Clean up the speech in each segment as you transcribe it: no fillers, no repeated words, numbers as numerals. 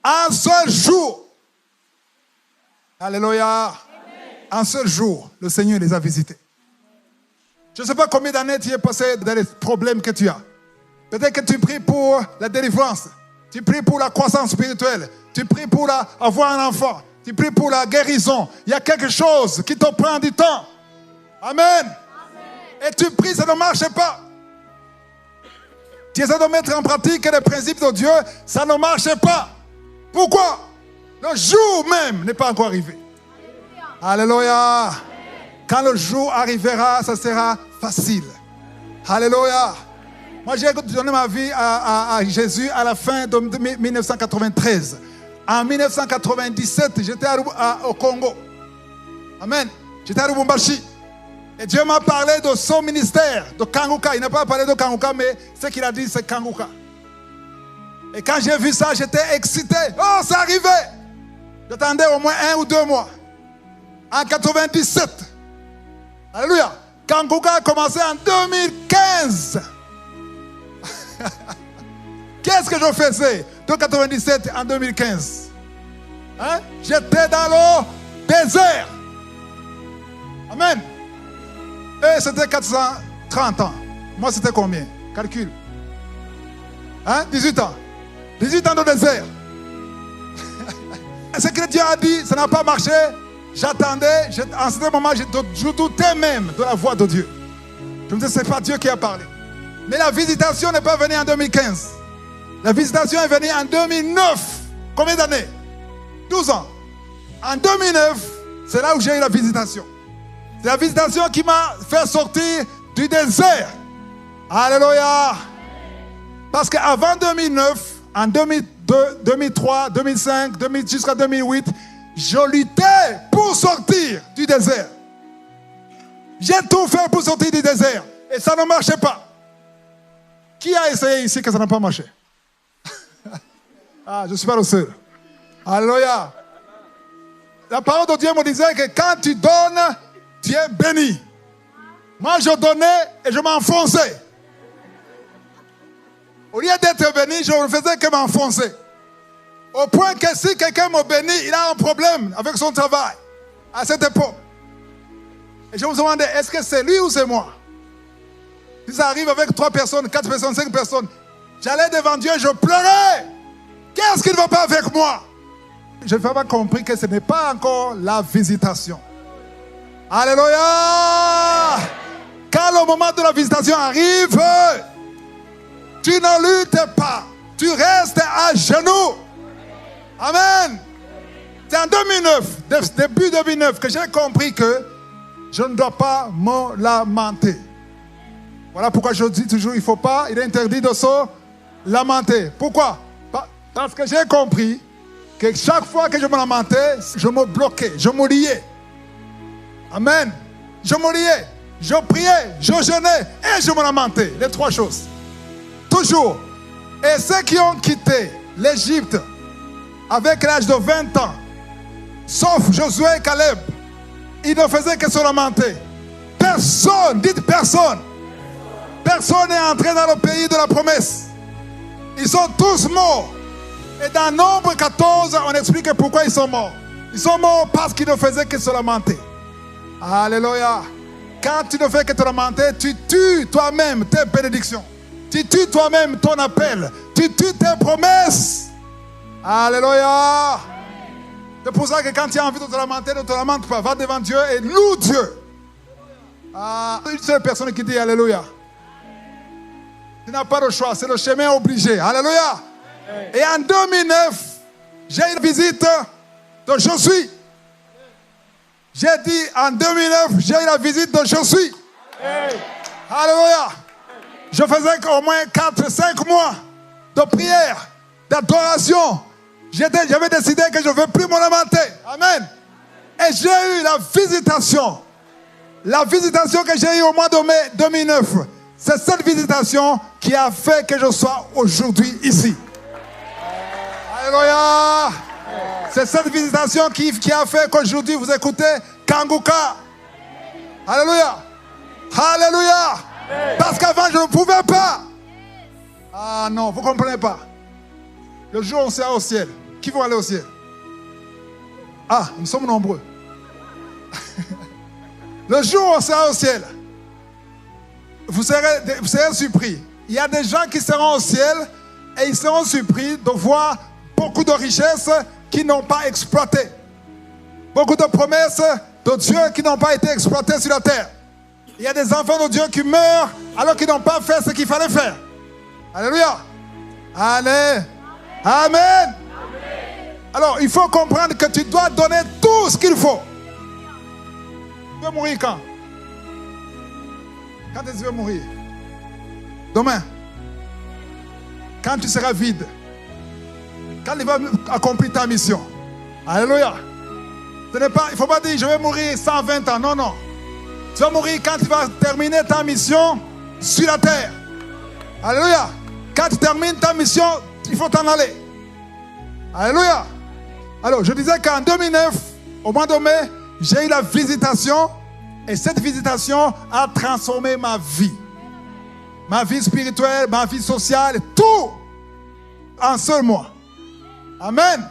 Un seul jour. Alléluia. Un seul jour, le Seigneur les a visités. Je ne sais pas combien d'années tu es passé dans les problèmes que tu as. Peut-être que tu pries pour la délivrance. Tu pries pour la croissance spirituelle. Tu pries pour avoir un enfant. Tu pries pour la guérison. Il y a quelque chose qui te prend du temps. Amen. Et tu pries, ça ne marche pas. Tu essaies de mettre en pratique les principes de Dieu, ça ne marche pas. Pourquoi? Le jour même n'est pas encore arrivé. Alléluia. Quand le jour arrivera, ça sera facile. Alléluia. Moi, j'ai donné ma vie à Jésus à la fin de 1993. En 1997, j'étais au Congo. Amen. J'étais à Lubumbashi. Et Dieu m'a parlé de son ministère, de Kanguka. Il n'a pas parlé de Kanguka, mais ce qu'il a dit, c'est Kanguka. Et quand j'ai vu ça, j'étais excité. Oh, ça arrivait. J'attendais au moins 1 ou 2 mois. En 97. Alléluia. Kanguka a commencé en 2015. Qu'est-ce que je faisais de 97 en 2015? Hein? J'étais dans le désert. Amen. Et c'était 430 ans. Moi, c'était combien? Calcule. Hein? 18 ans. 18 ans de désert. Ce que Dieu a dit, ça n'a pas marché. J'attendais. En ce moment, je doutais même de la voix de Dieu. Je me disais, ce n'est pas Dieu qui a parlé. Mais la visitation n'est pas venue en 2015. La visitation est venue en 2009. Combien d'années? 12 ans. En 2009, c'est là où j'ai eu la visitation. C'est la visitation qui m'a fait sortir du désert. Alléluia. Parce qu'avant 2009, en 2002, 2003, 2005, jusqu'à 2008, je luttais pour sortir du désert. J'ai tout fait pour sortir du désert. Et ça ne marchait pas. Qui a essayé ici que ça n'a pas marché? Ah, je ne suis pas le seul. Alléluia. La parole de Dieu me disait que quand tu donnes, tu es béni. Moi, je donnais et je m'enfonçais. Au lieu d'être béni, je ne faisais que m'enfoncer. Au point que si quelqu'un me bénit, il a un problème avec son travail. À cette époque. Et je me demandais, est-ce que c'est lui ou c'est moi? Si ça arrive avec 3 personnes, 4 personnes, 5 personnes, j'allais devant Dieu et je pleurais. Qu'est-ce qui ne va pas avec moi? Je n'avais pas compris que ce n'est pas encore la visitation. Alléluia! Quand le moment de la visitation arrive, tu ne luttes pas. Tu restes à genoux. Amen. C'est en 2009, début 2009, que j'ai compris que je ne dois pas me lamenter. Voilà pourquoi je dis toujours, il est interdit de se lamenter. Pourquoi? Parce que j'ai compris que chaque fois que je me lamentais, je me bloquais, je me liais. Amen. Je me liais, je priais, je jeûnais et je me lamentais. Les 3 choses. Toujours. Et ceux qui ont quitté l'Égypte avec l'âge de 20 ans, sauf Josué et Caleb, ils ne faisaient que se lamenter. Personne, dites personne. Personne n'est entré dans le pays de la promesse. Ils sont tous morts. Et dans Nombre 14, on explique pourquoi ils sont morts. Ils sont morts parce qu'ils ne faisaient que se lamenter. Alléluia. Quand tu ne fais que te lamenter, tu tues toi-même tes bénédictions. Tu tues toi-même ton appel. Tu tues tes promesses. Alléluia. C'est pour ça que quand tu as envie de te lamenter, ne te lamente pas. Va devant Dieu et loue Dieu. Une seule personne qui dit Alléluia. Tu n'as pas le choix, c'est le chemin obligé. Alléluia. Et en 2009, j'ai eu une visite de Josué. J'ai dit en 2009, j'ai eu la visite de Josué. Alléluia. Je faisais au moins 4-5 mois de prière, d'adoration. J'avais décidé que je ne veux plus me lamenter. Amen. Et j'ai eu la visitation. La visitation que j'ai eue au mois de mai 2009. C'est cette visitation qui a fait que je sois aujourd'hui ici. Alléluia. C'est cette visitation qui a fait qu'aujourd'hui vous écoutez Kanguka. Alléluia. Alléluia. Parce qu'avant je ne pouvais pas. Ah non, vous ne comprenez pas. Le jour où on sera au ciel, Qui vont aller au ciel? Ah, nous sommes nombreux. Le jour où on sera au ciel, vous serez surpris. Il y a des gens qui seront au ciel et ils seront surpris de voir beaucoup de richesses qui n'ont pas exploitées. Beaucoup de promesses de Dieu qui n'ont pas été exploitées sur la terre. Il y a des enfants de Dieu qui meurent alors qu'ils n'ont pas fait ce qu'il fallait faire. Alléluia. Allez. Amen. Alors, il faut comprendre que tu dois donner tout ce qu'il faut. Tu veux mourir quand? Quand est-ce que tu veux mourir? Demain. Quand tu seras vide. Quand il va accomplir ta mission. Alléluia. Il ne faut pas dire je vais mourir 120 ans. Non, non. Tu vas mourir quand tu vas terminer ta mission sur la terre. Alléluia. Quand tu termines ta mission, il faut t'en aller. Alléluia. Alors, je disais qu'en 2009, au mois de mai, j'ai eu la visitation. Et cette visitation a transformé ma vie. Ma vie spirituelle, ma vie sociale, tout en seul mois. Amen.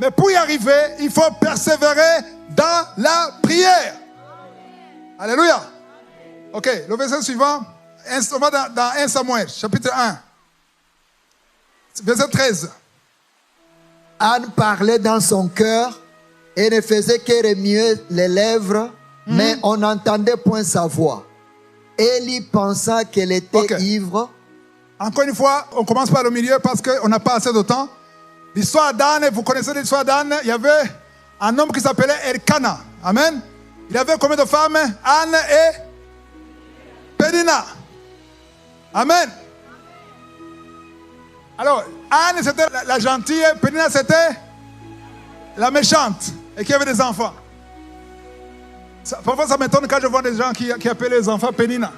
Mais pour y arriver, il faut persévérer dans la prière. Alléluia. Ok, le verset suivant, on va dans 1 Samuel, chapitre 1, verset 13. Anne parlait dans son cœur et ne faisait que remuer les lèvres, mais on n'entendait point sa voix. Élie pensa qu'elle était ivre. Encore une fois, on commence par le milieu parce qu'on n'a pas assez de temps. L'histoire d'Anne, vous connaissez l'histoire d'Anne, il y avait un homme qui s'appelait Elkana. Amen. Il avait combien de femmes? Anne et Pénina. Amen. Alors, Anne c'était la gentille, Pénina c'était la méchante et qui avait des enfants. Parfois ça m'étonne quand je vois des gens qui appellent les enfants Pénina.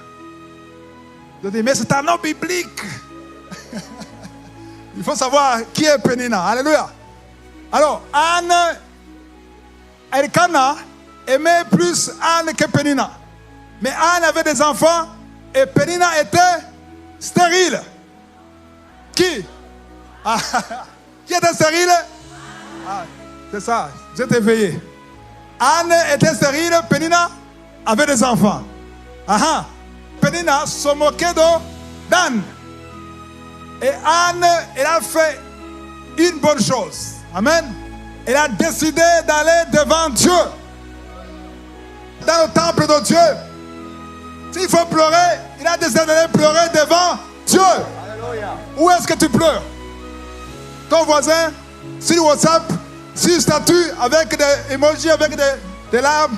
Je dis, mais c'est un nom biblique. Il faut savoir qui est Pénina. Alléluia. Alors, Anne, Elkana aimait plus Anne que Pénina. Mais Anne avait des enfants et Pénina était stérile. Qui? Ah, qui était stérile? Ah, c'est ça, vous êtes éveillé. Anne était stérile, Pénina avait des enfants. Ah, Pénina se moquait d'Anne. Et Anne, elle a fait une bonne chose. Amen. Elle a décidé d'aller devant Dieu. Dans le temple de Dieu. S'il faut pleurer, il a décidé d'aller pleurer devant Dieu. Alléluia. Où est-ce que tu pleures? Ton voisin, sur WhatsApp, sur statut, avec des emojis, avec des larmes.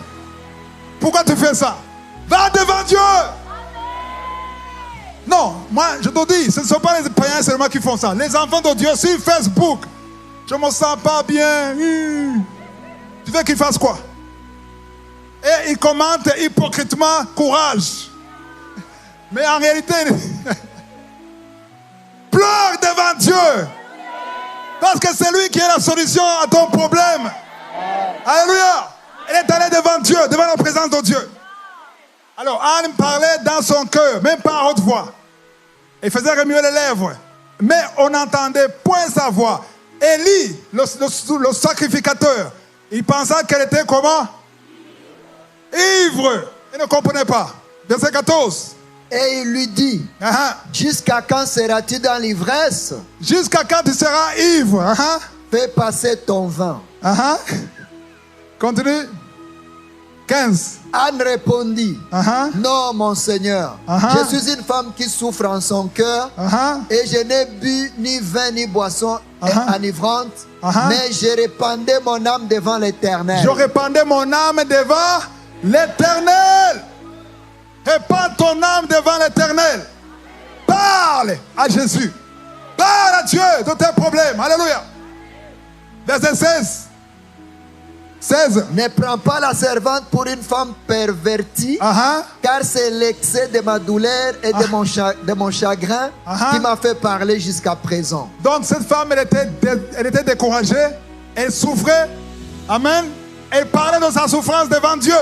Pourquoi tu fais ça? Va devant Dieu. Non, moi je te dis, ce ne sont pas les païens seulement qui font ça. Les enfants de Dieu sur Facebook, je ne me sens pas bien. Tu veux qu'ils fassent quoi? Et ils commentent hypocritement courage. Mais en réalité, pleure devant Dieu. Parce que c'est lui qui est la solution à ton problème. Alléluia. Elle est allée devant Dieu, devant la présence de Dieu. Alors Anne parlait dans son cœur, même pas à haute voix. Elle faisait remuer les lèvres. Mais on n'entendait point sa voix. Élie, le sacrificateur, il pensait qu'elle était comment? Ivre. Il ne comprenait pas. Verset 14. Et il lui dit, jusqu'à quand seras-tu dans l'ivresse? Jusqu'à quand tu seras ivre? Fais passer ton vin. Continue. 15. Anne répondit, non mon Seigneur, je suis une femme qui souffre en son cœur et je n'ai bu ni vin ni boisson enivrante, mais je répandais mon âme devant l'Éternel. Je répandais mon âme devant l'Éternel. Répands ton âme devant l'Éternel. Parle à Jésus. Parle à Dieu de tes problèmes. Alléluia. Verset 16. 16. Ne prends pas la servante pour une femme pervertie, car c'est l'excès de ma douleur et de mon chagrin qui m'a fait parler jusqu'à présent. Donc cette femme, elle était découragée, elle souffrait. Amen. Elle parlait de sa souffrance devant Dieu.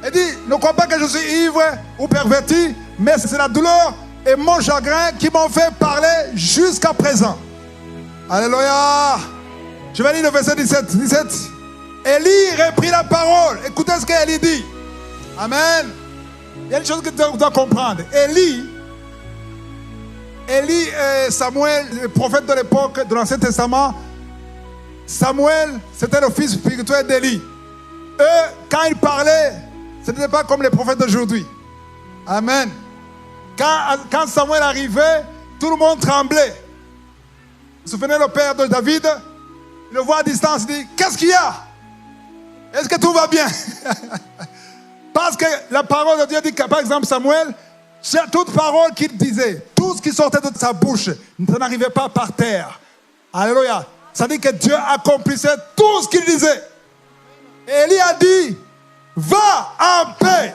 Elle dit, ne crois pas que je suis ivre ou perverti, mais c'est la douleur et mon chagrin qui m'ont fait parler jusqu'à présent. Alléluia. Je vais lire le verset 17. Élie reprit la parole. Écoutez ce qu'Élie dit. Amen. Il y a une chose que tu dois comprendre. Élie et Samuel, le prophète de l'époque de l'Ancien Testament, Samuel, c'était le fils spirituel d'Élie. Eux, quand ils parlaient, ce n'était pas comme les prophètes d'aujourd'hui. Amen. Quand Samuel arrivait, tout le monde tremblait. Vous vous souvenez, le père de David, il le voit à distance, il dit, qu'est-ce qu'il y a? Est-ce que tout va bien? Parce que la parole de Dieu dit que, par exemple, Samuel, toute parole qu'il disait, tout ce qui sortait de sa bouche, ça n'arrivait pas par terre. Alléluia. Ça dit que Dieu accomplissait tout ce qu'il disait. Et Élie a dit, va en paix.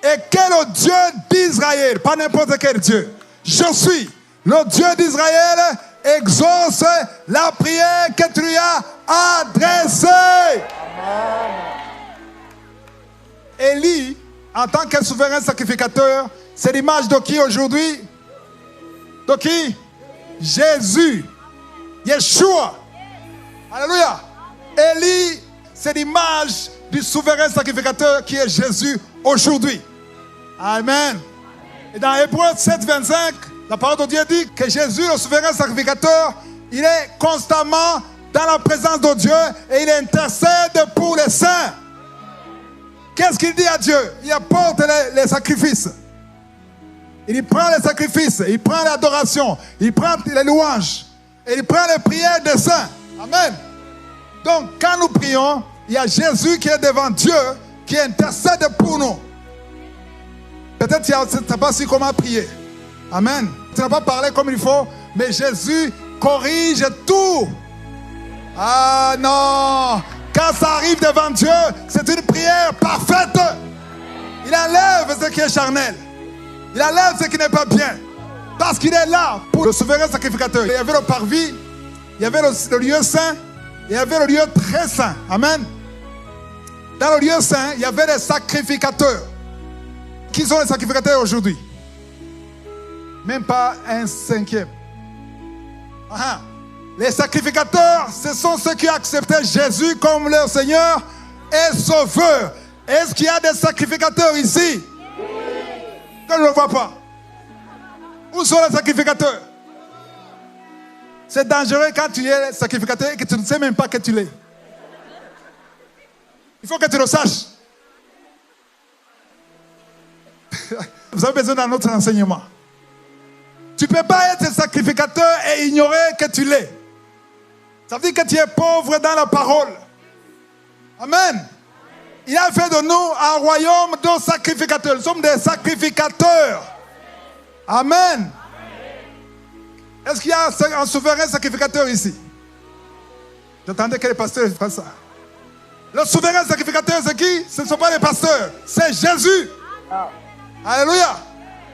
Et quel est le Dieu d'Israël, pas n'importe quel Dieu. Je suis le Dieu d'Israël, exauce la prière que tu lui as adressée. Élie, en tant que souverain sacrificateur, c'est l'image de qui aujourd'hui? De qui? Jésus. Yeshua. Alléluia. Élie, c'est l'image du souverain sacrificateur qui est Jésus aujourd'hui. Amen. Et dans Hébreux 7, 25, la parole de Dieu dit que Jésus, le souverain sacrificateur, il est constamment dans la présence de Dieu et il intercède pour les saints. Qu'est-ce qu'il dit à Dieu? Il apporte les sacrifices. Il prend les sacrifices, il prend l'adoration, il prend les louanges, et il prend les prières des saints. Amen. Donc, quand nous prions, il y a Jésus qui est devant Dieu, qui intercède pour nous. Peut-être que tu n'as pas su comment prier. Amen. Tu n'as pas parlé comme il faut, mais Jésus corrige tout. Ah non. Quand ça arrive devant Dieu, c'est une prière parfaite. Il enlève ce qui est charnel. Il enlève ce qui n'est pas bien. Parce qu'il est là pour le souverain sacrificateur. Il y avait le parvis, il y avait le lieu saint, il y avait le lieu très saint. Amen. Dans le lieu saint, il y avait les sacrificateurs. Qui sont les sacrificateurs aujourd'hui? Même pas un cinquième. Les sacrificateurs, ce sont ceux qui acceptaient Jésus comme leur Seigneur et Sauveur. Est-ce qu'il y a des sacrificateurs ici? Oui. Je ne le vois pas. Où sont les sacrificateurs? C'est dangereux quand tu es sacrificateur et que tu ne sais même pas que tu l'es. Il faut que tu le saches. Vous avez besoin d'un autre enseignement. Tu ne peux pas être sacrificateur et ignorer que tu l'es. Ça veut dire que tu es pauvre dans la parole. Amen. Il a fait de nous un royaume de sacrificateurs. Nous sommes des sacrificateurs. Amen. Est-ce qu'il y a un souverain sacrificateur ici? J'attendais que les pasteurs fassent ça. Le souverain sacrificateur, c'est qui? Ce ne sont pas les pasteurs, c'est Jésus. Alléluia.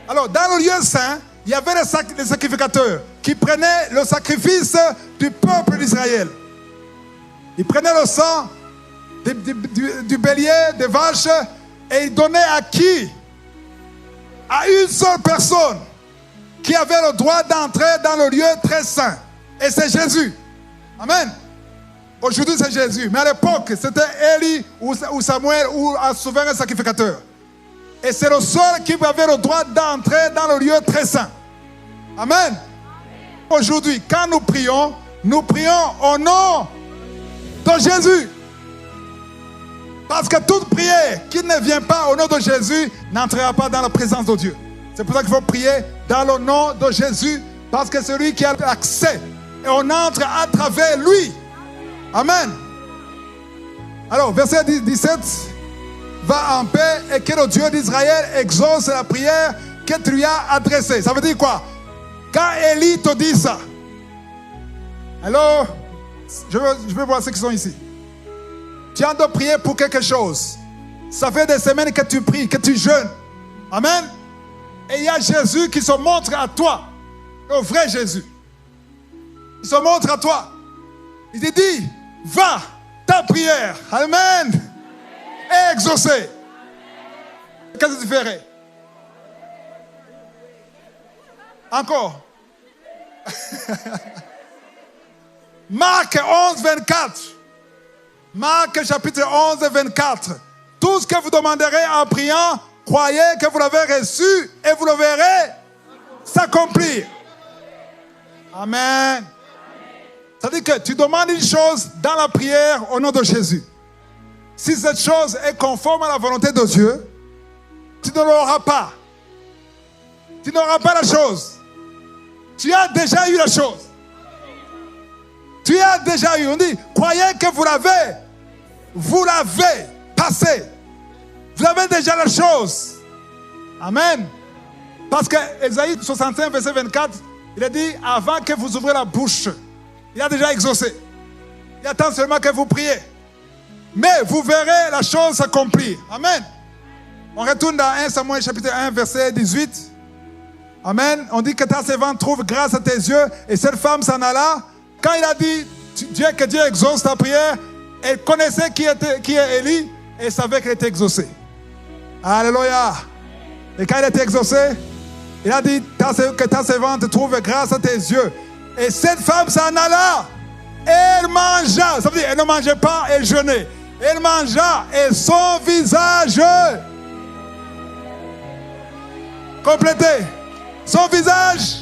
Alors, dans le lieu saint, il y avait les sacrificateurs qui prenaient le sacrifice du peuple d'Israël. Ils prenaient le sang du bélier, des vaches, et ils donnaient à qui? À une seule personne qui avait le droit d'entrer dans le lieu très saint. Et c'est Jésus. Amen. Aujourd'hui, c'est Jésus. Mais à l'époque, c'était Élie ou Samuel ou un souverain sacrificateur. Et c'est le seul qui avait le droit d'entrer dans le lieu très saint. Amen. Aujourd'hui, quand nous prions au nom de Jésus. Parce que toute prière qui ne vient pas au nom de Jésus n'entrera pas dans la présence de Dieu. C'est pour ça qu'il faut prier dans le nom de Jésus. Parce que c'est lui qui a l'accès. Et on entre à travers lui. Amen. Alors, verset 17. Va en paix et que le Dieu d'Israël exauce la prière que tu lui as adressée. Ça veut dire quoi? Quand Élie te dit ça, alors, je veux voir ceux qui sont ici. Tu as de prier pour quelque chose. Ça fait des semaines que tu pries, que tu jeûnes. Amen. Et il y a Jésus qui se montre à toi. Le vrai Jésus. Il se montre à toi. Il te dit, va, ta prière. Amen. Est exaucée. Qu'est-ce que tu ferais? Encore. Marc 11, 24. Marc chapitre 11, 24. Tout ce que vous demanderez en priant, croyez que vous l'avez reçu et vous le verrez s'accomplir. Amen. C'est-à-dire que tu demandes une chose dans la prière au nom de Jésus. Si cette chose est conforme à la volonté de Dieu, tu ne l'auras pas. Tu n'auras pas la chose. Tu as déjà eu la chose. Tu as déjà eu. On dit, croyez que vous l'avez. Vous l'avez passé. Vous avez déjà la chose. Amen. Parce que Ésaïe 61, verset 24, il a dit, avant que vous ouvrez la bouche, il a déjà exaucé. Il attend seulement que vous priez. Mais vous verrez la chose s'accomplir. Amen. On retourne dans 1 Samuel chapitre 1, verset 18. Amen. On dit que ta servante trouve grâce à tes yeux. Et cette femme s'en alla. Quand il a dit que Dieu exauce ta prière, elle connaissait qui est Élie et savait qu'elle était exaucée. Alléluia. Et quand elle était exaucée, il a dit que ta servante trouve grâce à tes yeux. Et cette femme s'en alla. Elle mangea. Ça veut dire, elle ne mangeait pas, elle jeûnait. Elle mangea et son visage complété. Son visage.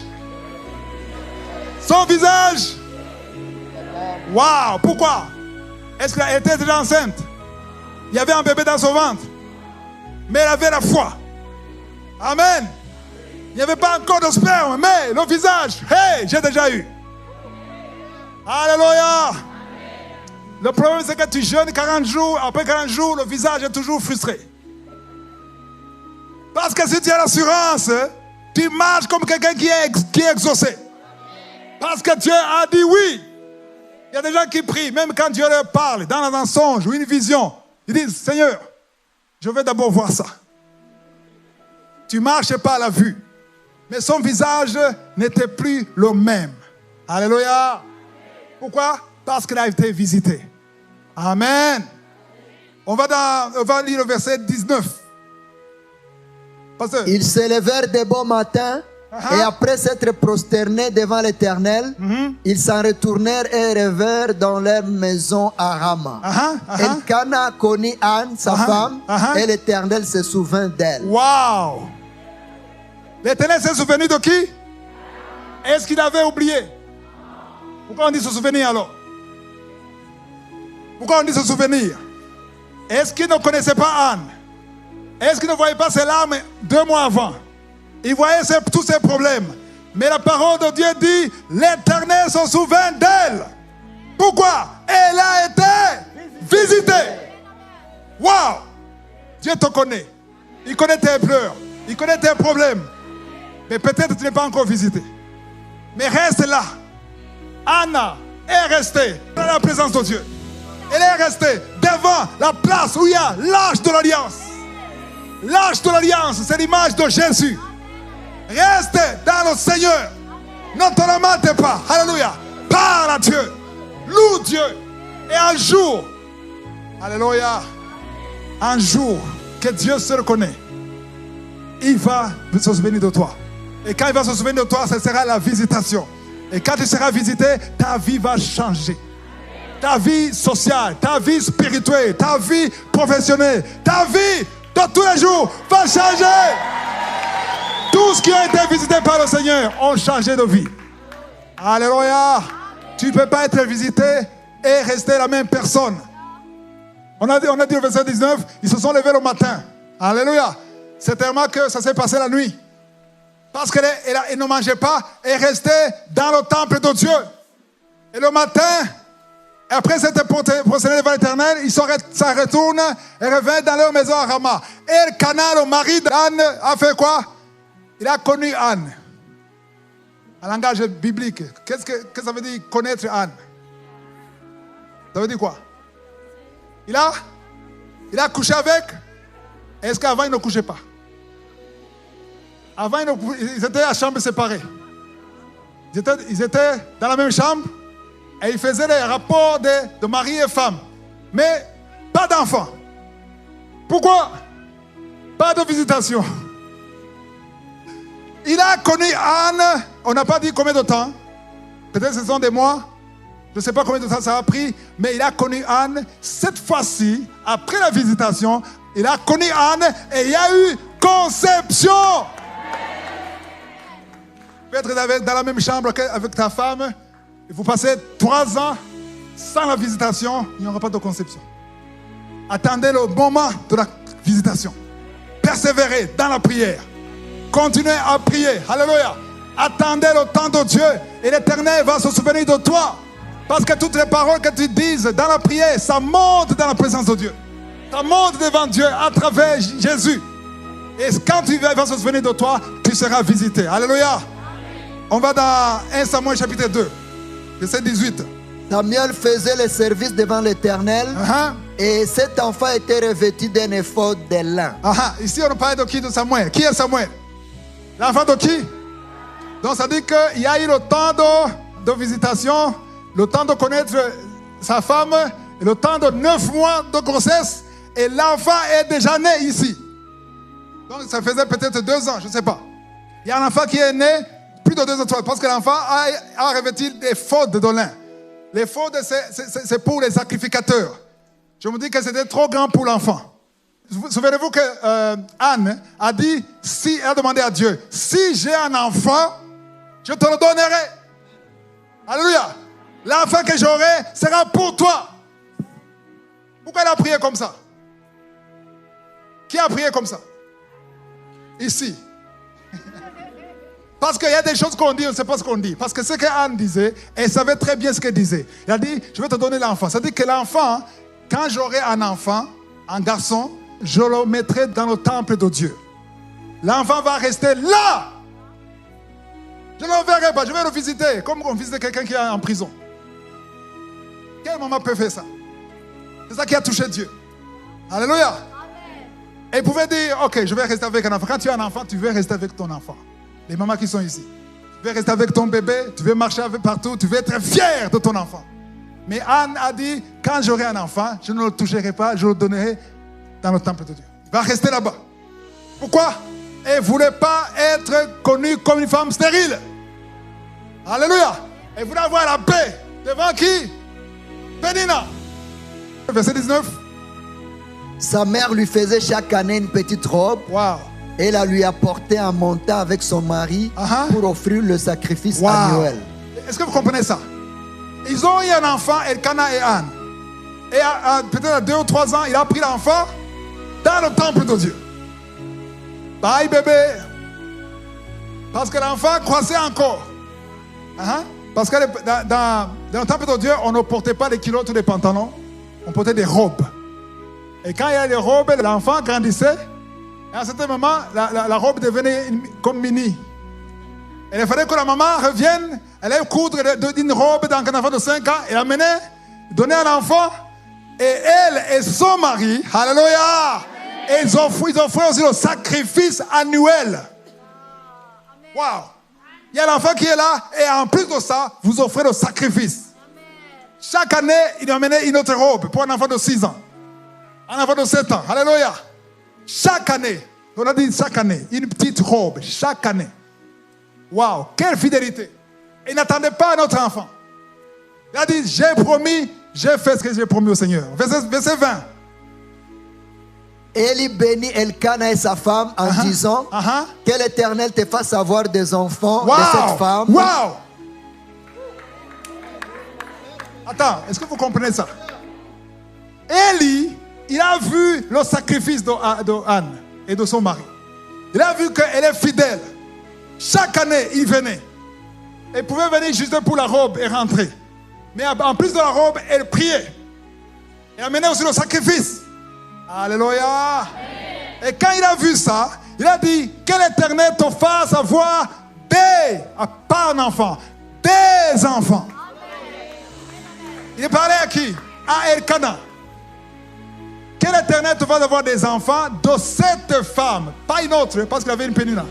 Waouh, pourquoi? Est-ce qu'elle était déjà enceinte? Il y avait un bébé dans son ventre. Mais elle avait la foi. Amen. Il n'y avait pas encore de sperme, mais le visage, hey, j'ai déjà eu. Alléluia. Le problème, c'est que tu jeûnes 40 jours. Après 40 jours, le visage est toujours frustré. Parce que si tu as l'assurance, tu marches comme quelqu'un qui est exaucé. Parce que Dieu a dit oui. Il y a des gens qui prient, même quand Dieu leur parle, dans un songe ou une vision. Ils disent, Seigneur, je vais d'abord voir ça. Tu ne marches pas à la vue. Mais son visage n'était plus le même. Alléluia. Pourquoi? Parce qu'il a été visité. Amen. On va lire le verset 19. Ils s'élevèrent de bon matin et après s'être prosternés devant l'Éternel, ils s'en retournèrent et revinrent dans leur maison à Rama. Elkana connut Anne, sa femme, et l'Éternel se souvint d'elle. Wow! L'Éternel s'est souvenu de qui? Est-ce qu'il avait oublié? Pourquoi on dit se souvenir alors? Pourquoi on dit se souvenir? Est-ce qu'il ne connaissait pas Anne? Est-ce qu'il ne voyait pas ses larmes 2 mois avant? Il voyait tous ses problèmes. Mais la parole de Dieu dit, l'Éternel se souvint d'elle. Pourquoi? Elle a été visitée. Wow! Dieu te connaît. Il connaît tes pleurs. Il connaît tes problèmes. Mais peut-être que tu n'es pas encore visité. Mais reste là. Anna est restée dans la présence de Dieu. Elle est restée devant la place où il y a l'arche de l'alliance. L'arche de l'alliance, c'est l'image de Jésus. Reste dans le Seigneur. Ne te lamentez pas. Alléluia. Parle à Dieu. Loue Dieu. Et un jour, alléluia, un jour que Dieu se reconnaît, il va se souvenir de toi. Et quand il va se souvenir de toi, ce sera la visitation. Et quand tu seras visité, ta vie va changer. Ta vie sociale, ta vie spirituelle, ta vie professionnelle, ta vie de tous les jours va changer. Tous qui ont été visités par le Seigneur ont changé de vie. Alléluia. Tu ne peux pas être visité et rester la même personne. On a dit au verset 19, ils se sont levés le matin. Alléluia. C'est tellement que ça s'est passé la nuit. Parce qu'elle ne mangeait pas et restait dans le temple de Dieu. Et le matin, après s'être prosterné devant l'Éternel, ils s'en retournent et reviennent dans leur maison à Rama. Et Elkana, le mari d'Anne, a fait quoi? Il a connu Anne. En langage biblique, qu'est-ce que ça veut dire connaître Anne? Ça veut dire quoi? Il a couché avec. Est-ce qu'avant il ne couchait pas? Avant ils étaient à chambre séparée. Ils étaient dans la même chambre et ils faisaient des rapports de mari et femme. Mais pas d'enfant. Pourquoi? Pas de visitation. Il a connu Anne, on n'a pas dit combien de temps. Peut-être ce sont des mois. Je ne sais pas combien de temps ça a pris, mais il a connu Anne. Cette fois-ci, après la visitation, il a connu Anne et il y a eu conception. Peut-être dans la même chambre avec ta femme, et vous passez 3 ans sans la visitation, il n'y aura pas de conception. Attendez le moment de la visitation. Persévérez dans la prière. Continuez à prier. Alléluia. Attendez le temps de Dieu et l'Éternel va se souvenir de toi. Parce que toutes les paroles que tu dises dans la prière, ça monte dans la présence de Dieu. Ça monte devant Dieu à travers Jésus. Et quand il va se souvenir de toi, tu seras visité. Alléluia. On va dans 1 Samuel chapitre 2, verset 18. Samuel faisait le service devant l'Éternel et cet enfant était revêtu d'un éphod de lin. Ici, on parle de qui? De Samuel. Qui est Samuel? L'enfant de qui? Donc, ça dit qu'il y a eu le temps de visitation, le temps de connaître sa femme, et le temps de 9 mois de grossesse, et l'enfant est déjà né ici. Donc, ça faisait peut-être 2 ans, je ne sais pas. Il y a un enfant qui est né plus de 2 ans, parce que l'enfant a revêtu des éphod de lin. L'éphod, c'est pour les sacrificateurs. Je me dis que c'était trop grand pour l'enfant. Souvenez-vous que Anne a dit, si elle a demandé à Dieu, si j'ai un enfant, je te le donnerai. Alléluia. L'enfant que j'aurai sera pour toi. Pourquoi elle a prié comme ça? Qui a prié comme ça? Ici. Parce qu'il y a des choses qu'on dit, on ne sait pas ce qu'on dit. Parce que ce qu'Anne disait, elle savait très bien ce qu'elle disait. Elle a dit, je vais te donner l'enfant. Ça veut dire que l'enfant, quand j'aurai un enfant, un garçon, je le mettrai dans le temple de Dieu. L'enfant va rester là. Je ne le verrai pas, je vais le visiter, comme on visite quelqu'un qui est en prison. Quelle maman peut faire ça? C'est ça qui a touché Dieu. Alléluia. Amen. Et il pouvait dire, ok, je vais rester avec un enfant. Quand tu as un enfant, tu veux rester avec ton enfant. Les mamans qui sont ici. Tu veux rester avec ton bébé, tu veux marcher avec partout, tu veux être fier de ton enfant. Mais Anne a dit, quand j'aurai un enfant, je ne le toucherai pas, je le donnerai dans le temple de Dieu. Il va rester là-bas. Pourquoi? Elle ne voulait pas être connue comme une femme stérile. Alléluia. Elle voulait avoir la paix. Devant qui? Pénina. Verset 19. Sa mère lui faisait chaque année une petite robe. Wow. Et la lui apportait en montant avec son mari pour offrir le sacrifice annuel. Est-ce que vous comprenez ça? Ils ont eu un enfant, Elkana et Anne. Et peut-être à 2 ou 3 ans, il a pris l'enfant dans le temple de Dieu. Bye bébé. Parce que l'enfant croissait encore. Parce que dans le temple de Dieu, on ne portait pas les culottes ou les pantalons. On portait des robes. Et quand il y a des robes, l'enfant grandissait. Et à un certain moment, la robe devenait comme mini. Et il fallait que la maman revienne, elle allait coudre d'une robe dans un enfant de 5 ans, et l'amener, donner à l'enfant. Et elle et son mari, alléluia, et ils offraient aussi le sacrifice annuel. Waouh! Il y a l'enfant qui est là, et en plus de ça, vous offrez le sacrifice. Chaque année, il amenait une autre robe pour un enfant de 6 ans. Un enfant de 7 ans, alléluia. Chaque année, on a dit chaque année, une petite robe, chaque année. Waouh, quelle fidélité. Il n'attendait pas notre enfant. Il a dit, j'ai promis, j'ai fait ce que j'ai promis au Seigneur. Verset 20. Élie bénit Elkana et sa femme en disant que l'Éternel te fasse avoir des enfants de cette femme. Waouh! Attends, est-ce que vous comprenez ça? Élie, il a vu le sacrifice de Anne et de son mari. Il a vu qu'elle est fidèle. Chaque année, il venait. Elle pouvait venir juste pour la robe et rentrer. Mais en plus de la robe, elle priait. Elle amenait aussi le sacrifice. Alléluia. Et quand il a vu ça, il a dit, que l'Éternel te fasse avoir pas un enfant, des enfants. Il parlait à qui? À Elkana. Que l'Éternel te fasse avoir des enfants de cette femme, pas une autre, parce qu'il avait une Pénina.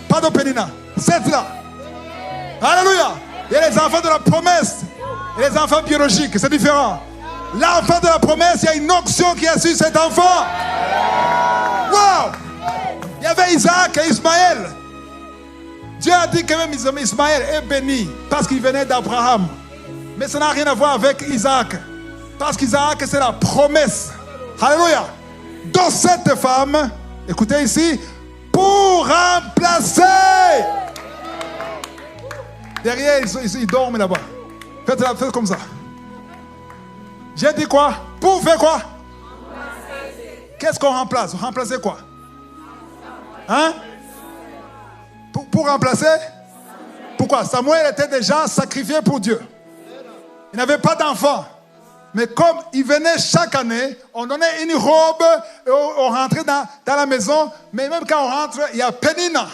Pas de Pénina, cette là. Alléluia. Il y a les enfants de la promesse et les enfants biologiques, c'est différent. L'enfant de la promesse, il y a une onction qui a su cet enfant. Wow! Il y avait Isaac et Ismaël. Dieu a dit que même Ismaël est béni parce qu'il venait d'Abraham. Mais ça n'a rien à voir avec Isaac. Parce qu'Isaac, c'est la promesse. Alléluia. Dans cette femme, écoutez ici, pour remplacer. Derrière, ils dorment là-bas. Faites comme ça. J'ai dit quoi? Pour faire quoi? Qu'est-ce qu'on remplace? Remplacer quoi? Hein? Pour remplacer? Pourquoi? Samuel était déjà sacrifié pour Dieu. Il n'avait pas d'enfant. Mais comme il venait chaque année, on donnait une robe, on rentrait dans la maison. Mais même quand on rentre, il y a Pénina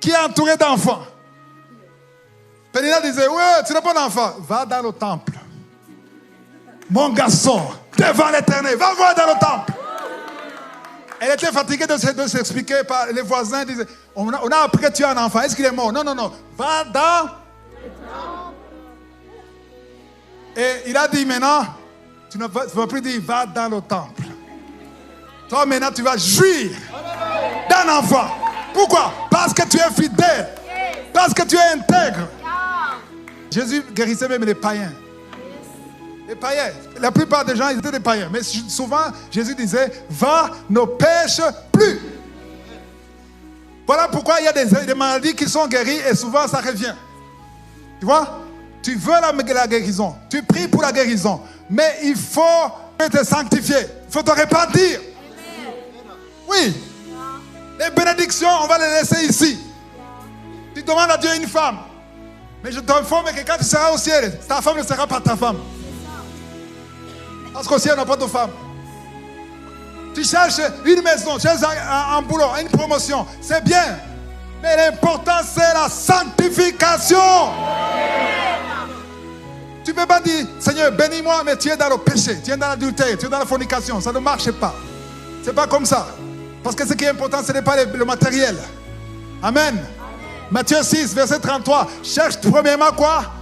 qui est entourée d'enfants. Pénina disait, ouais, tu n'as pas d'enfant. Va dans le temple. Mon garçon, devant l'Éternel, va voir dans le temple. Elle était fatiguée de s'expliquer par les voisins. Disaient, on a appris que tu as un enfant. Est-ce qu'il est mort? Non. Va dans. Et il a dit maintenant, tu ne vas plus dire va dans le temple. Toi maintenant tu vas jouir d'un enfant. Pourquoi? Parce que tu es fidèle. Parce que tu es intègre. Jésus guérissait même les païens. Les païens. La plupart des gens ils étaient des païens. Mais souvent Jésus disait va, ne pêche plus. Voilà pourquoi il y a des maladies qui sont guéries et souvent ça revient. Tu vois? Tu veux la guérison. Tu pries pour la guérison. Mais il faut te sanctifier. Il faut te repentir. Oui. Les bénédictions, on va les laisser ici. Tu demandes à Dieu une femme. Mais je t'informe que quand tu seras au ciel, ta femme ne sera pas ta femme. Parce qu'au ciel, on n'a pas de femme. Tu cherches une maison, tu cherches un boulot, une promotion. C'est bien. Mais l'important, c'est la sanctification. Tu ne peux pas dire, Seigneur, bénis-moi, mais tu es dans le péché, tu es dans l'adultère, tu es dans la fornication. Ça ne marche pas. Ce n'est pas comme ça. Parce que ce qui est important, ce n'est pas le matériel. Amen. Matthieu 6, verset 33. Cherche premièrement quoi?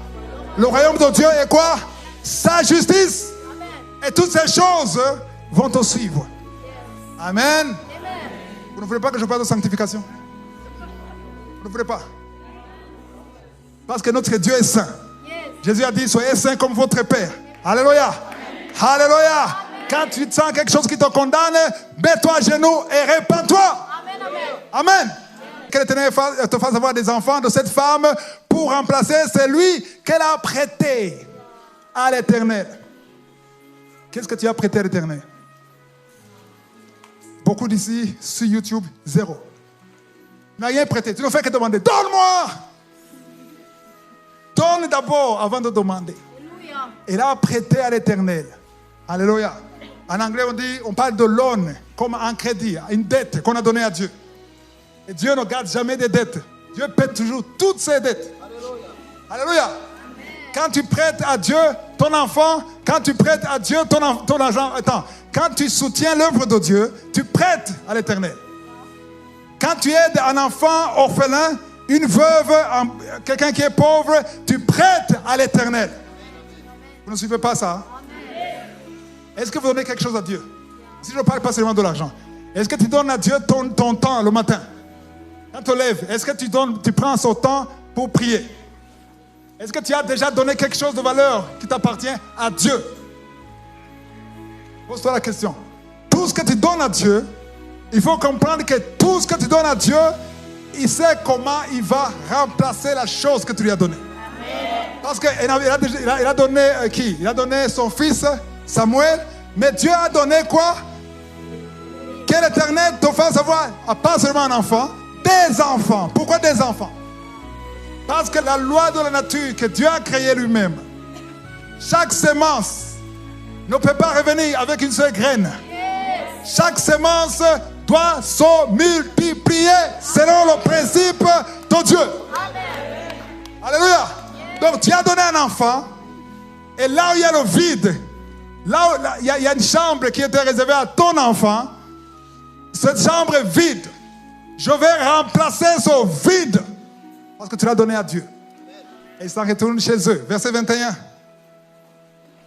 Le royaume de Dieu et quoi? Sa justice. Amen. Et toutes ces choses vont te suivre. Amen. Amen. Vous ne voulez pas que je parle de sanctification? Vous ne voulez pas? Parce que notre Dieu est saint. Jésus a dit, soyez saints comme votre Père. Alléluia. Amen. Alléluia. Amen. Quand tu sens quelque chose qui te condamne, mets-toi à genoux et répands-toi. Amen. Amen. Amen. Que l'Éternel te fasse avoir des enfants de cette femme pour remplacer celui qu'elle a prêté à l'Éternel. Qu'est-ce que tu as prêté à l'Éternel? Beaucoup d'ici, sur YouTube, zéro. Tu n'as rien prêté. Tu ne fais que demander. Donne-moi! Donne d'abord avant de demander. Alléluia. Et là, prêter à l'Éternel. Alléluia. En anglais, on parle de loan comme un crédit, une dette qu'on a donnée à Dieu. Et Dieu ne garde jamais des dettes. Dieu paie toujours toutes ses dettes. Alléluia. Alléluia. Amen. Quand tu prêtes à Dieu ton enfant, quand tu prêtes à Dieu ton argent, quand tu soutiens l'œuvre de Dieu, tu prêtes à l'Éternel. Quand tu aides un enfant orphelin, une veuve, quelqu'un qui est pauvre, tu prêtes à l'Éternel. Vous ne suivez pas ça? Est-ce que vous donnez quelque chose à Dieu? Si je ne parle pas seulement de l'argent. Est-ce que tu donnes à Dieu ton temps le matin? Quand tu te lèves, est-ce que tu prends son temps pour prier? Est-ce que tu as déjà donné quelque chose de valeur qui t'appartient à Dieu? Pose-toi la question. Tout ce que tu donnes à Dieu, il faut comprendre que tout ce que tu donnes à Dieu, il sait comment il va remplacer la chose que tu lui as donnée. Parce qu'il a donné qui? Il a donné son fils Samuel, mais Dieu a donné quoi? Que l'Éternel te fasse avoir, pas seulement un enfant, des enfants. Pourquoi des enfants? Parce que la loi de la nature que Dieu a créée lui-même, chaque semence ne peut pas revenir avec une seule graine. Chaque semence doit se multiplier selon le principe de Dieu. Amen. Alléluia. Donc tu as donné un enfant, et là où il y a le vide, là où il y a une chambre qui était réservée à ton enfant, cette chambre est vide. Je vais remplacer ce vide parce que tu l'as donné à Dieu. Et ils s'en retournent chez eux. Verset 21.